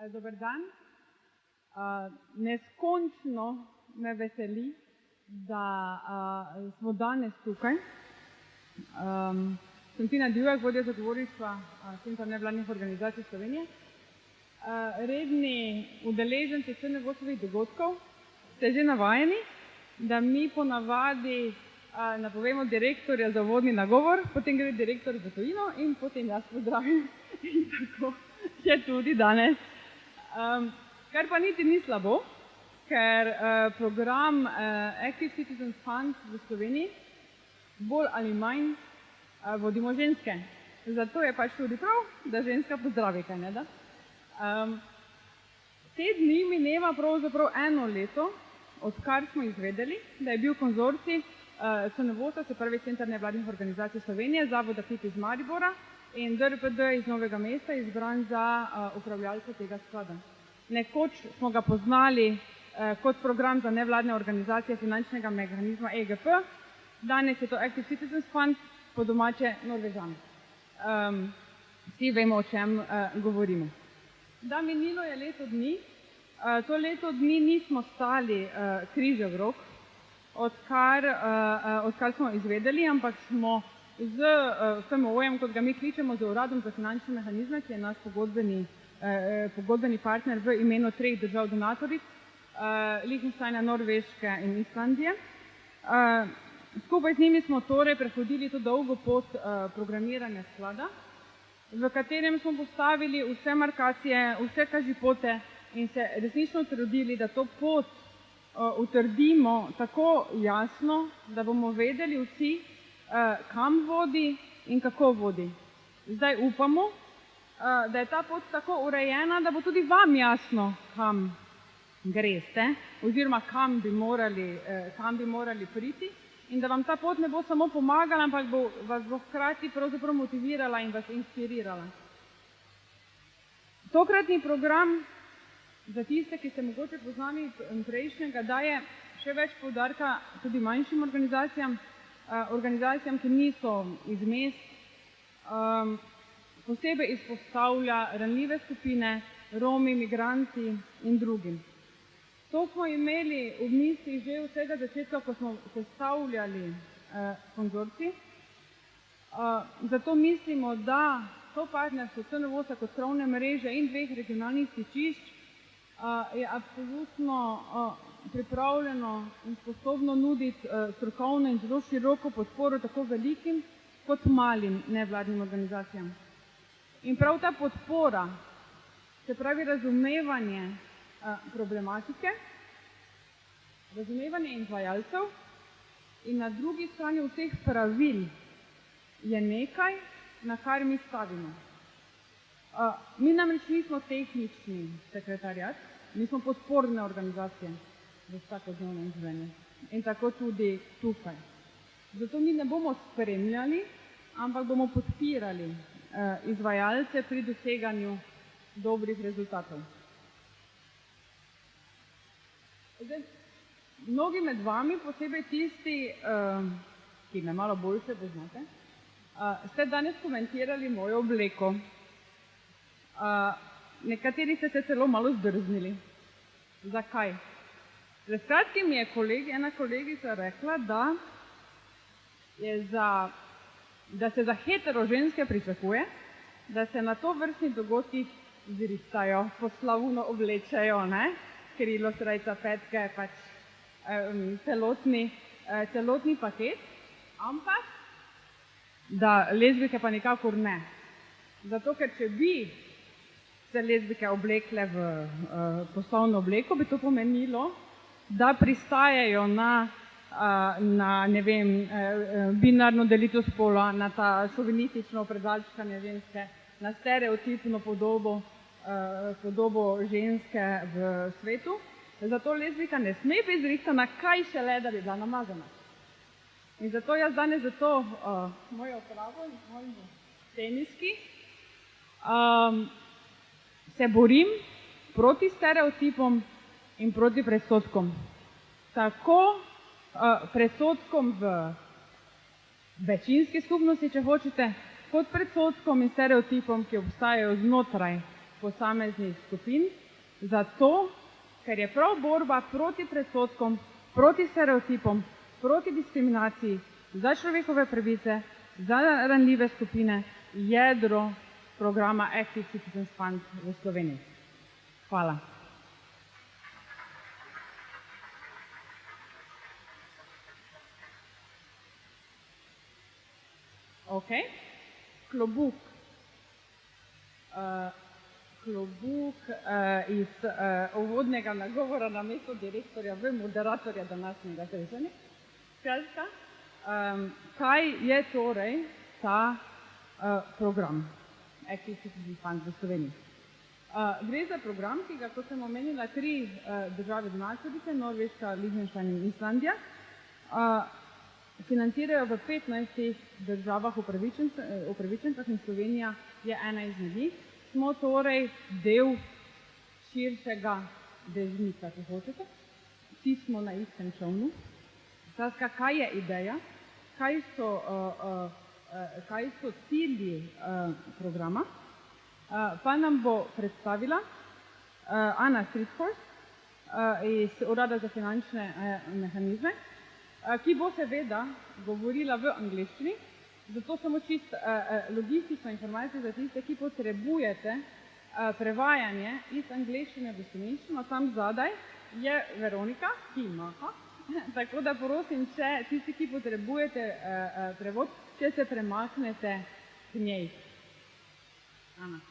Dober dan. Neskončno me veseli, da smo danes tukaj. Sem Tina Divjak, vodja zagovorništva Centra nevladnih organizacij Slovenije. Redni udeleženci srednjeveških dogodkov ste že navajeni, da mi ponavadi napovemo direktorja za uvodni nagovor, potem gre direktor za tujino in potem jaz pozdravim. In tako je tudi danes. Kar pa niti ni slabo, ker program Active Citizens Fund v Sloveniji bolj ali manj vodimo ženske. Zato je pač tudi prav, da ženska pozdravi, kaj ne da. Te dni mineva pravzaprav 1 leto, odkar smo izvedeli, da je bil konzorcij CNVOS, se pravi Center nevladnih organizacij Slovenije, Zavoda PIP iz Maribora in DRPD iz Novega mesta izbran za upravljalca tega sklada. Nekoč smo ga poznali kot program za nevladne organizacije finančnega mehanizma EGP, danes je to Active Citizens Fund, po domače Norvežan. Vsi vemo, o čem govorimo. Da minilo je leto dni, to leto dni nismo stali križev rok, odkar smo izvedeli, ampak smo z FMO-jem, kot ga mi kličemo, z Uradom za finančne mehanizme, ki je naš pogodbeni partner v imenu 3 držav donatoric, Liechtensteina, Norveške in Islandije. Skupaj z njimi smo torej prehodili to dolgo pot programiranja sklada, v katerem smo postavili vse markacije, vse kažopote in se resnično trudili, da to pot utrdimo tako jasno, da bomo vedeli vsi, kam vodi in kako vodi. Zdaj upamo, da je ta pot tako urejena, da bo tudi vam jasno, kam greste oziroma kam bi morali priti in da vam ta pot ne bo samo pomagala, ampak vas bo hkrati pravzaprav motivirala in vas inspirirala. Tokratni program za tiste, ki ste mogoče poznali prejšnjega, daje še več poudarka tudi manjšim organizacijam, ki niso iz mest, posebej izpostavlja ranljive skupine, Romi, migranti in drugim. To smo imeli v mislih že od vsega začetka, ko smo sestavljali konzorcij. Zato mislimo, da to partnerstvo CNVOS-a kot krovne mreže in 2 regionalnih stičišč je absolutno pripravljeno in sposobno nuditi strokovno in zelo široko podporo tako velikim kot malim nevladnim organizacijam. In prav ta podpora, se pravi razumevanje problematike, razumevanje izvajalcev in na drugi strani vseh pravil je nekaj, na kar mi stavimo. Mi namreč nismo tehnični sekretariat, mi smo podporne organizacije za vsakodnevno življenje in tako tudi tukaj. Zato mi ne bomo spremljali, ampak bomo podpirali izvajalce pri doseganju dobrih rezultatov. Zdaj, mnogi med vami, posebej tisti, ki me malo boljše poznate, ste danes komentirali mojo obleko. Nekateri ste se celo malo zdrznili. Zakaj? Pred kratkim mi je ena kolegica rekla, da se za hetero ženske pričakuje, da se na tovrstnih dogodkih zristajo, poslovno oblečejo, krilo, srajca, petke, pač celotni paket, ampak da lezbijke pa nikakor ne. Zato, ker če bi se lezbijke oblekle v poslovno obleko, bi to pomenilo, da pristajajo na binarno delitev spola, na ta šovinistično predalčkanje ženske, na stereotipno podobo ženske v svetu. Zato lezbijka ne sme biti zrihtana, kaj šele, da bi bila namazana. In zato jaz danes za to mojo opravo in moji teniski se borim proti stereotipom in proti predsodkom. Tako predsodkom v večinski skupnosti, če hočete, kot predsodkom in stereotipom, ki obstajajo znotraj posameznih skupin, zato, ker je prav borba proti predsodkom, proti stereotipom, proti diskriminaciji, za človekove pravice, za ranljive skupine, jedro programa Active Citizens Fund v Sloveniji. Hvala. Ok, klobuk iz uvodnega nagovora na mesto direktorja v moderatorja današnjega srečanja. Skratka, kaj je torej ta program Active Citizens Fund v Sloveniji? Gre za program, ki ga, kot sem omenila, 3 države donatorice, Norveška, Liechtenstein in Islandija, financirajo v 15 državah upravičencah in Slovenija je ena izmed njih. Smo torej del širšega dežnika, če hočete. Vsi smo na istem čolnu. Skratka, kaj je ideja, kaj so cilji programa, pa nam bo predstavila Anna Stridhorst iz Urada za finančne mehanizme, ki bo seveda govorila v angleščini, zato samo čisto logistično informacijo za tiste, ki potrebujete prevajanje iz angleščine v slovenščino. Tam zadaj je Veronika, ki maha, tako da prosim, če tisti, ki potrebujete prevod, če se premaknete k njej. Ana.